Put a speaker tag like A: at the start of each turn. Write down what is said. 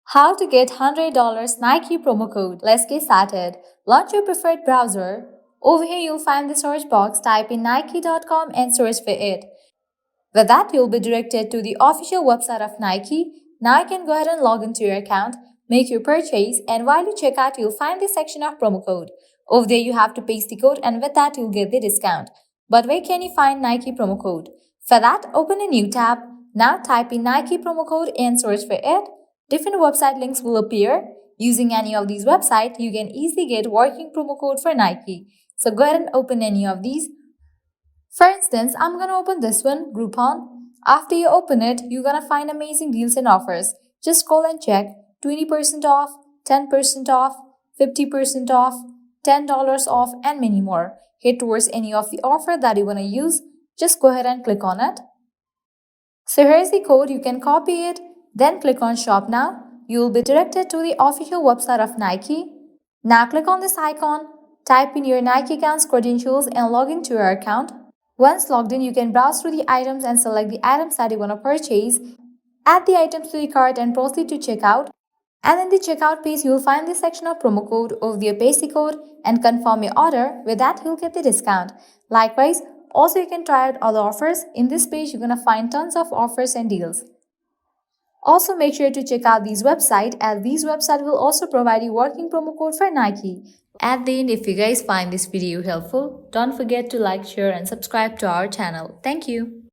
A: How to get $100 Nike promo code. Let's get started. Launch your preferred browser. Over here, you'll find the search box. Type in Nike.com and search for it. With that, you'll be directed to the official website of Nike. Now you can go ahead and log into your account, make your purchase, and while you check out, you'll find the section of promo code. Over there, you have to paste the code, and with that, you'll get the discount. But where can you find Nike promo code? For that, open a new tab. Now type in Nike promo code and search for it. Different website links will appear. Using any of these websites, you can easily get working promo code for Nike. So go ahead and open any of these. For instance, I'm gonna open this one, Groupon. After you open it, you're gonna find amazing deals and offers. Just scroll and check 20% off, 10% off, 50% off, $10 off, and many more. Head towards any of the offer that you wanna use. Just go ahead and click on it. So here's the code, you can copy it, then click on Shop Now. You will be directed to the official website of Nike. Now click on this icon, type in your Nike account's credentials and log into your account. Once logged in, you can browse through the items and select the items that you want to purchase. Add the items to the cart and proceed to checkout. And in the checkout page, you will find the section of promo code. Over there, paste the code and confirm your order. With that, you'll get the discount. Likewise, also you can try out other offers. In this page, you're going to find tons of offers and deals. Also, make sure to check out these websites, as these websites will also provide you working promo code for Nike. At the end, if you guys find this video helpful, don't forget to like, share and subscribe to our channel. Thank you.